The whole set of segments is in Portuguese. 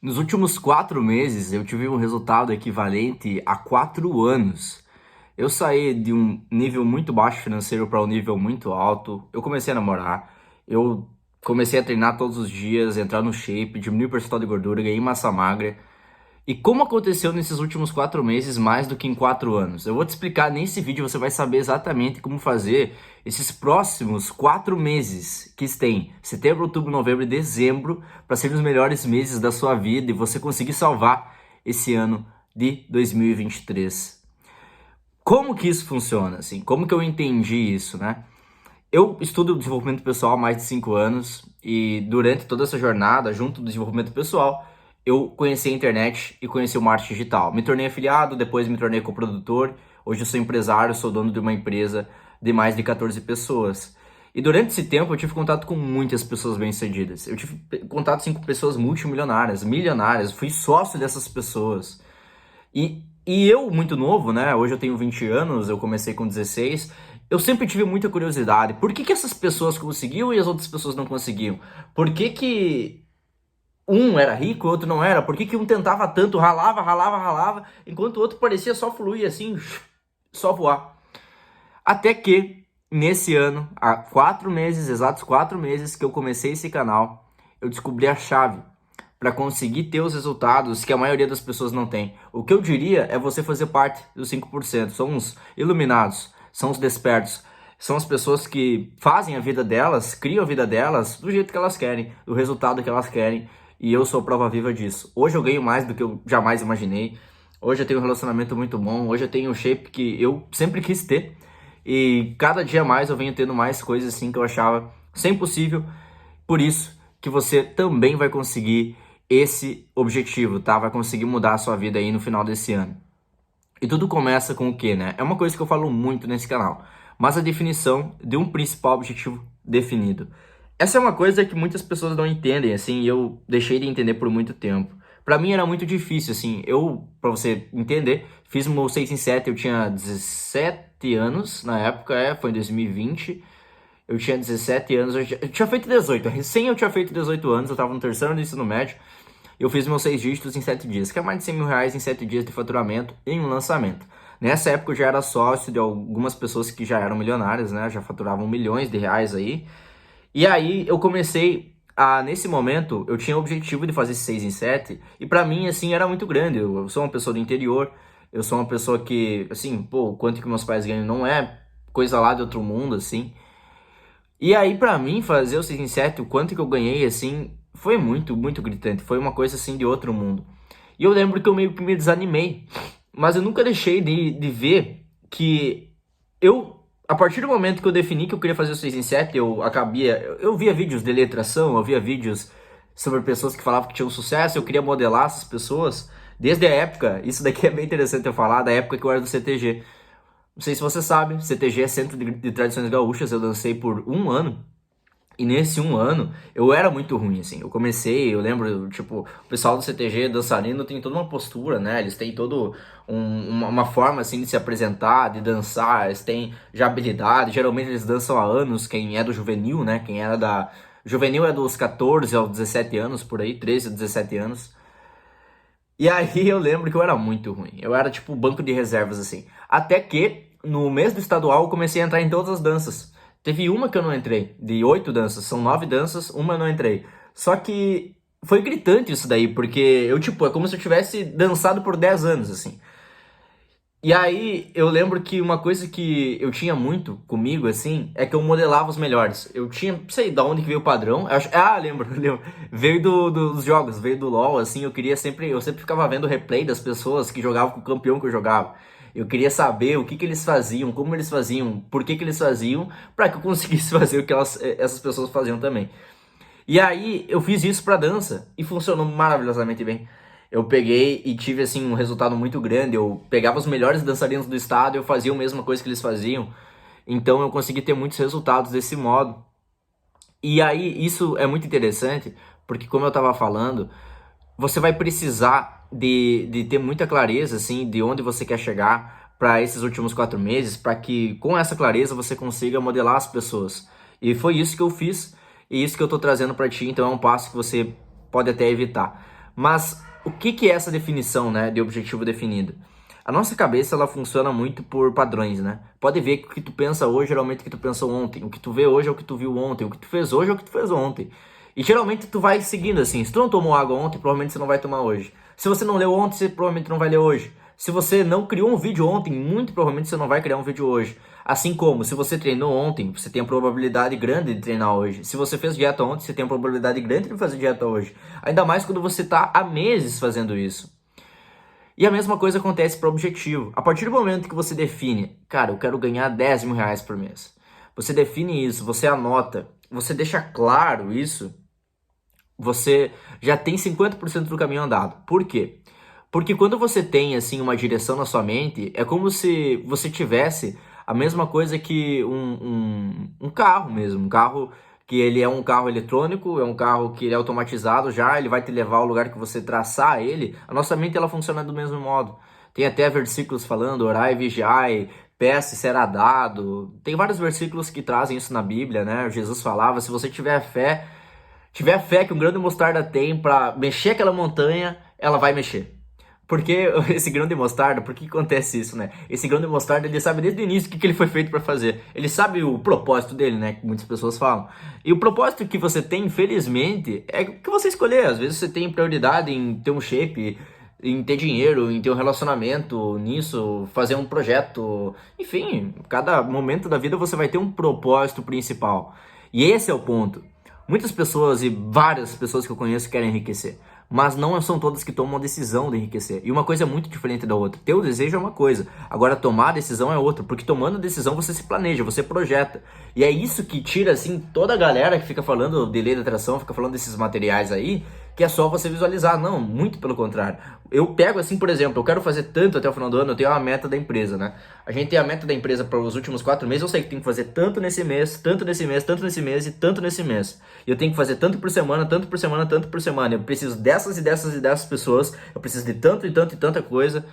Nos últimos 4 meses, eu tive um resultado equivalente a 4 anos. Eu saí de um nível muito baixo financeiro para um nível muito alto. Eu comecei a namorar, eu comecei a treinar todos os dias, entrar no shape, diminuir o percentual de gordura, ganhei massa magra. E como aconteceu nesses últimos 4 meses mais do que em 4 anos? Eu vou te explicar nesse vídeo, você vai saber exatamente como fazer esses próximos 4 meses que tem setembro, outubro, novembro e dezembro para serem os melhores meses da sua vida e você conseguir salvar esse ano de 2023. Como que isso funciona? Assim, como que eu entendi isso, né? Eu estudo desenvolvimento pessoal há mais de 5 anos e durante toda essa jornada, junto do desenvolvimento pessoal, eu conheci a internet e conheci o marketing digital. Me tornei afiliado, depois me tornei coprodutor, hoje eu sou empresário, sou dono de uma empresa de mais de 14 pessoas. E durante esse tempo eu tive contato com muitas pessoas bem-sucedidas. Eu tive contato sim, com pessoas multimilionárias, milionárias, fui sócio dessas pessoas. E eu, muito novo, né? Hoje eu tenho 20 anos, eu comecei com 16. Eu sempre tive muita curiosidade. Por que que essas pessoas conseguiam e as outras pessoas não conseguiam? Por que que um era rico e o outro não era? Por que que um tentava tanto, ralava, ralava, ralava, enquanto o outro parecia só fluir assim, só voar? Até que, nesse ano, há 4 meses, exatos 4 meses que eu comecei esse canal, eu descobri a chave para conseguir ter os resultados que a maioria das pessoas não tem. O que eu diria é você fazer parte dos 5%. São os iluminados, são os despertos, são as pessoas que fazem a vida delas, criam a vida delas do jeito que elas querem, do resultado que elas querem. E eu sou prova viva disso. Hoje eu ganho mais do que eu jamais imaginei. Hoje eu tenho um relacionamento muito bom. Hoje eu tenho um shape que eu sempre quis ter. E cada dia mais eu venho tendo mais coisas assim que eu achava sem possível. Por isso que você também vai conseguir esse objetivo, tá? Vai conseguir mudar a sua vida aí no final desse ano. E tudo começa com o quê, né? É uma coisa que eu falo muito nesse canal, mas a definição de um principal objetivo definido. Essa é uma coisa que muitas pessoas não entendem, assim, e eu deixei de entender por muito tempo. Pra mim era muito difícil, assim, pra você entender, fiz o meu 6 em 7, eu tinha 17 anos na época, foi em 2020. Eu tinha 17 anos, eu tinha feito 18, recém eu tinha feito 18 anos, eu tava no terceiro ano do ensino médio. Eu fiz meus 6 dígitos em 7 dias, que é mais de 100 mil reais em 7 dias de faturamento em um lançamento. Nessa época eu já era sócio de algumas pessoas que já eram milionárias, né? Já faturavam milhões de reais aí. E aí eu comecei nesse momento, eu tinha o objetivo de fazer esse 6 em 7, e pra mim, assim, era muito grande. Eu sou uma pessoa do interior, eu sou uma pessoa que, assim, pô, o quanto que meus pais ganham não é coisa lá de outro mundo, assim. E aí, pra mim, fazer o 6 em 7, o quanto que eu ganhei, assim, foi muito, muito gritante. Foi uma coisa, assim, de outro mundo. E eu lembro que eu meio que me desanimei. Mas eu nunca deixei de ver que a partir do momento que eu defini que eu queria fazer o 6 em 7, eu via vídeos de letração, eu via vídeos sobre pessoas que falavam que tinham sucesso, eu queria modelar essas pessoas. Desde a época, isso daqui é bem interessante eu falar, da época que eu era do CTG. Não sei se você sabe, CTG é Centro de Tradições Gaúchas, eu dancei por um ano. E nesse um ano, eu era muito ruim, assim. Eu comecei, eu lembro, tipo, o pessoal do CTG dançarino tem toda uma postura, né? Eles têm todo uma forma, assim, de se apresentar, de dançar. Eles têm já habilidade. Geralmente eles dançam há anos, quem é do juvenil, né? Quem era da... Juvenil é dos 14 aos 17 anos, por aí, 13 a 17 anos. E aí eu lembro que eu era muito ruim. Eu era tipo banco de reservas, assim. Até que no mês do estadual eu comecei a entrar em todas as danças. Teve uma que eu não entrei, de 8 danças, são 9 danças, uma eu não entrei. Só que foi gritante isso daí, porque eu, tipo, é como se eu tivesse dançado por 10 anos, assim. E aí eu lembro que uma coisa que eu tinha muito comigo, assim, é que eu modelava os melhores. Eu tinha, não sei de onde que veio o padrão. Lembro, lembro. Veio dos jogos, veio do LoL, assim, eu sempre ficava vendo o replay das pessoas que jogavam com o campeão que eu jogava. Eu queria saber o que que eles faziam, como eles faziam, por que que eles faziam, pra que eu conseguisse fazer o que essas pessoas faziam também. E aí eu fiz isso pra dança e funcionou maravilhosamente bem. Eu peguei e tive assim um resultado muito grande. Eu pegava os melhores dançarinos do estado e eu fazia a mesma coisa que eles faziam. Então eu consegui ter muitos resultados desse modo. E aí isso é muito interessante, porque como eu estava falando, você vai precisar de ter muita clareza assim de onde você quer chegar para esses últimos 4 meses, para que com essa clareza você consiga modelar as pessoas. E foi isso que eu fiz e isso que eu estou trazendo para ti. Então é um passo que você pode até evitar. Mas o que é essa definição, né, de objetivo definido? A nossa cabeça, ela funciona muito por padrões, né? Pode ver que o que tu pensa hoje, geralmente é o que tu pensou ontem. O que tu vê hoje é o que tu viu ontem. O que tu fez hoje é o que tu fez ontem. E geralmente tu vai seguindo assim. Se tu não tomou água ontem, provavelmente você não vai tomar hoje. Se você não leu ontem, você provavelmente não vai ler hoje. Se você não criou um vídeo ontem, muito provavelmente você não vai criar um vídeo hoje. Assim como, se você treinou ontem, você tem a probabilidade grande de treinar hoje. Se você fez dieta ontem, você tem a probabilidade grande de fazer dieta hoje. Ainda mais quando você está há meses fazendo isso. E a mesma coisa acontece para o objetivo. A partir do momento que você define, cara, eu quero ganhar 10 mil reais por mês. Você define isso, você anota, você deixa claro isso, você já tem 50% do caminho andado. Por quê? Porque quando você tem assim uma direção na sua mente, é como se você tivesse a mesma coisa que um carro mesmo, um carro que ele é um carro eletrônico, é um carro que ele é automatizado já, ele vai te levar ao lugar que você traçar ele. A nossa mente ela funciona do mesmo modo. Tem até versículos falando, orai, vigiai, peça e será dado. Tem vários versículos que trazem isso na Bíblia, né? Jesus falava, se você tiver fé que um grão de mostarda tem para mexer aquela montanha, ela vai mexer. Porque esse grão de mostarda, por que acontece isso, né? Esse grão de mostarda, ele sabe desde o início o que ele foi feito para fazer. Ele sabe o propósito dele, né? Que muitas pessoas falam. E o propósito que você tem, infelizmente, é o que você escolher. Às vezes você tem prioridade em ter um shape, em ter dinheiro, em ter um relacionamento, nisso, fazer um projeto. Enfim, cada momento da vida você vai ter um propósito principal. E esse é o ponto. Muitas pessoas e várias pessoas que eu conheço querem enriquecer, mas não são todas que tomam a decisão de enriquecer. E uma coisa é muito diferente da outra. Ter o desejo é uma coisa, agora tomar a decisão é outra, porque tomando a decisão você se planeja, você projeta. E é isso que tira, assim, toda a galera que fica falando de lei da atração, fica falando desses materiais aí, que é só você visualizar. Não, muito pelo contrário. Eu pego assim, por exemplo, eu quero fazer tanto até o final do ano, eu tenho uma meta da empresa, né? A gente tem a meta da empresa para os últimos 4 meses, eu sei que tem que fazer tanto nesse mês, tanto nesse mês, tanto nesse mês e tanto nesse mês. E eu tenho que fazer tanto por semana, tanto por semana, tanto por semana. Eu preciso dessas e dessas e dessas pessoas, eu preciso de tanto e tanto e tanta coisa.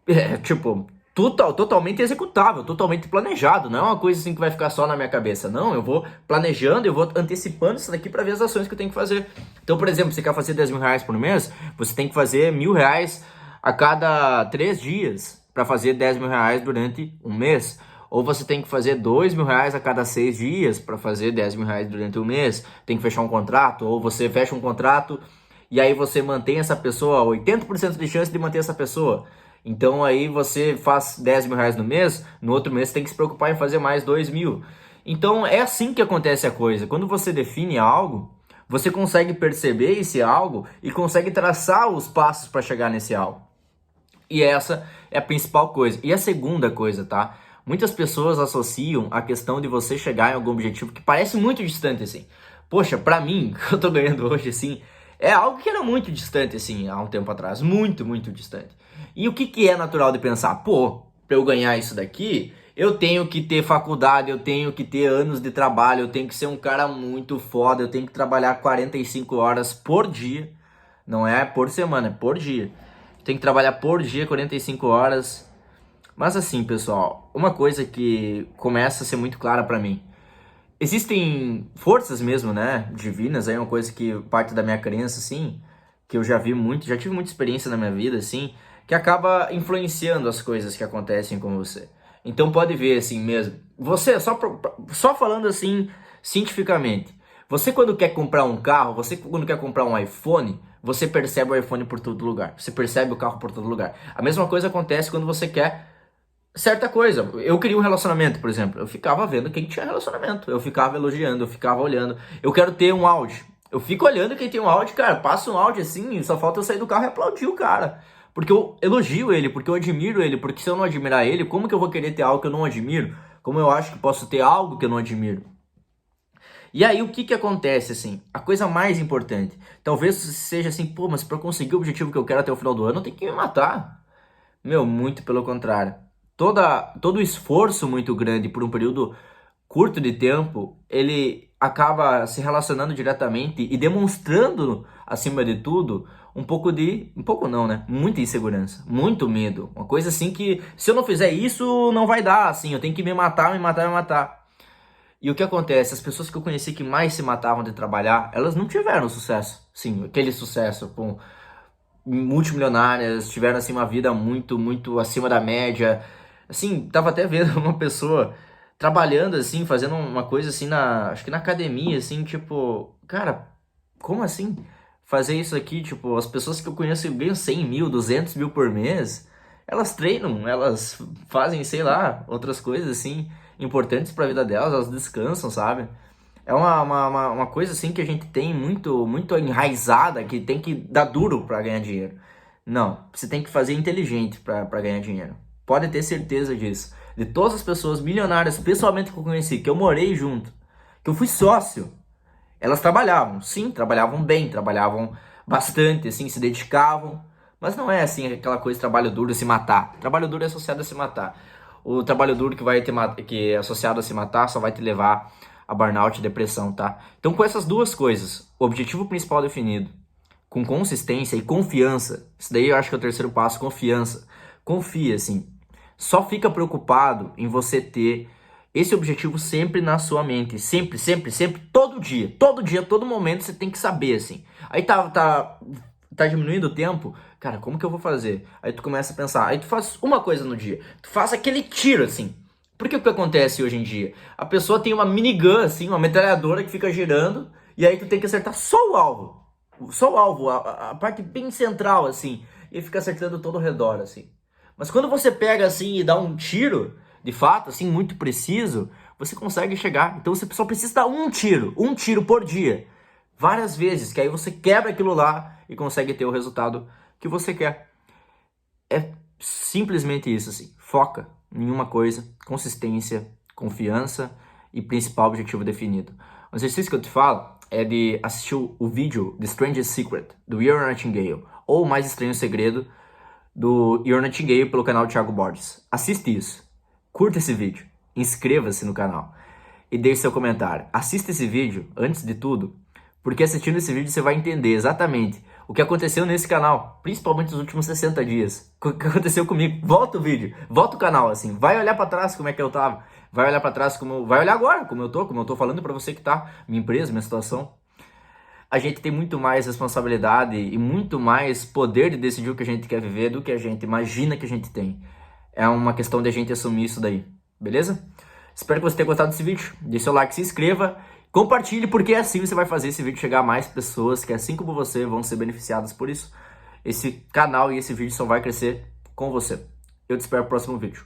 É, tipo, totalmente executável, totalmente planejado. Não é uma coisa assim que vai ficar só na minha cabeça. Não, eu vou planejando, eu vou antecipando isso daqui para ver as ações que eu tenho que fazer. Então, por exemplo, você quer fazer 10 mil reais por mês, você tem que fazer 1.000 reais a cada 3 dias para fazer 10 mil reais durante um mês. Ou você tem que fazer 2 mil reais a cada 6 dias para fazer 10 mil reais durante um mês. Tem que fechar um contrato, ou você fecha um contrato e aí você mantém essa pessoa, 80% de chance de manter essa pessoa. Então aí você faz 10 mil reais no mês, no outro mês você tem que se preocupar em fazer mais 2 mil. Então é assim que acontece a coisa. Quando você define algo, você consegue perceber esse algo e consegue traçar os passos para chegar nesse algo. E essa é a principal coisa. E a segunda coisa, tá? Muitas pessoas associam a questão de você chegar em algum objetivo que parece muito distante, assim. Poxa, pra mim, que eu tô ganhando hoje, assim, é algo que era muito distante, assim, há um tempo atrás. Muito, muito distante. E o que é natural de pensar? Pô, pra eu ganhar isso daqui, eu tenho que ter faculdade, eu tenho que ter anos de trabalho, eu tenho que ser um cara muito foda, eu tenho que trabalhar 45 horas por dia. Não é por semana, é por dia. Tem que trabalhar por dia 45 horas. Mas assim, pessoal, uma coisa que começa a ser muito clara pra mim. Existem forças mesmo, né, divinas, aí é uma coisa que parte da minha crença, assim, que eu já vi muito, já tive muita experiência na minha vida, assim, que acaba influenciando as coisas que acontecem com você. Então pode ver assim mesmo. Você, só falando assim, cientificamente, você quando quer comprar um carro, você quando quer comprar um iPhone, você percebe o iPhone por todo lugar. Você percebe o carro por todo lugar. A mesma coisa acontece quando você quer certa coisa. Eu queria um relacionamento, por exemplo. Eu ficava vendo quem tinha relacionamento. Eu ficava elogiando, eu ficava olhando. Eu quero ter um Audi. Eu fico olhando quem tem um Audi, cara. Passa um Audi assim, só falta eu sair do carro e aplaudir o cara. Porque eu elogio ele, porque eu admiro ele. Porque se eu não admirar ele, como que eu vou querer ter algo que eu não admiro? Como eu acho que posso ter algo que eu não admiro? E aí o que acontece, assim? A coisa mais importante. Talvez seja assim, pô, mas para conseguir o objetivo que eu quero até o final do ano, eu tenho que me matar. Meu, muito pelo contrário. Todo esforço muito grande por um período curto de tempo, ele acaba se relacionando diretamente e demonstrando, acima de tudo, um pouco não, né? Muita insegurança, muito medo. Uma coisa assim que, se eu não fizer isso, não vai dar, assim, eu tenho que me matar, me matar, me matar. E o que acontece? As pessoas que eu conheci que mais se matavam de trabalhar, elas não tiveram sucesso. Sim, aquele sucesso, pô, multimilionárias, tiveram assim uma vida muito, muito acima da média. Assim, tava até vendo uma pessoa trabalhando assim, fazendo uma coisa assim acho que na academia, assim, tipo, cara, como assim? Fazer isso aqui, tipo, as pessoas que eu conheço ganham 100 mil, 200 mil por mês, elas treinam, elas fazem, sei lá, outras coisas assim, importantes pra vida delas, elas descansam, sabe? É uma coisa assim que a gente tem muito, muito enraizada, que tem que dar duro pra ganhar dinheiro. Não, você tem que fazer inteligente pra ganhar dinheiro. Pode ter certeza disso. De todas as pessoas milionárias, pessoalmente que eu conheci, que eu morei junto, que eu fui sócio, elas trabalhavam, sim, trabalhavam bem, trabalhavam bastante, assim, se dedicavam. Mas não é assim aquela coisa de trabalho duro se matar. Trabalho duro é associado a se matar. O trabalho duro que é associado a se matar só vai te levar a burnout e depressão, tá? Então, com essas duas coisas, o objetivo principal definido, com consistência e confiança, isso daí eu acho que é o terceiro passo, confiança. Confia, assim. Só fica preocupado em você ter esse objetivo sempre na sua mente. Sempre, sempre, sempre, todo dia. Todo dia, todo momento você tem que saber, assim. Aí tá diminuindo o tempo. Cara, como que eu vou fazer? Aí tu começa a pensar. Aí tu faz uma coisa no dia. Tu faz aquele tiro, assim. Porque o que acontece hoje em dia? A pessoa tem uma minigun, assim, uma metralhadora que fica girando. E aí tu tem que acertar só o alvo. Só o alvo, a parte bem central, assim. E fica acertando todo o redor, assim. Mas quando você pega assim e dá um tiro, de fato, assim, muito preciso, você consegue chegar. Então você só precisa dar um tiro por dia, várias vezes, que aí você quebra aquilo lá e consegue ter o resultado que você quer. É simplesmente isso, assim. Foca em uma coisa, consistência, confiança e principal objetivo definido. O exercício que eu te falo é de assistir o vídeo The Strangest Secret, do Earl Nightingale, ou O Mais Estranho Segredo, do Earl Nightingale pelo canal Thiago Borges. Assiste isso. Curta esse vídeo. Inscreva-se no canal. E deixe seu comentário. Assista esse vídeo, antes de tudo, porque assistindo esse vídeo você vai entender exatamente o que aconteceu nesse canal, principalmente nos últimos 60 dias. O que aconteceu comigo. Volta o vídeo, volta o canal, assim. Vai olhar pra trás como é que eu tava. Vai olhar pra trás vai olhar agora como eu tô falando pra você que tá, minha empresa, minha situação. A gente tem muito mais responsabilidade e muito mais poder de decidir o que a gente quer viver do que a gente imagina que a gente tem. É uma questão de a gente assumir isso daí, beleza? Espero que você tenha gostado desse vídeo. Deixe seu like, se inscreva, compartilhe, porque assim você vai fazer esse vídeo chegar a mais pessoas que, assim como você, vão ser beneficiadas por isso. Esse canal e esse vídeo só vai crescer com você. Eu te espero no próximo vídeo.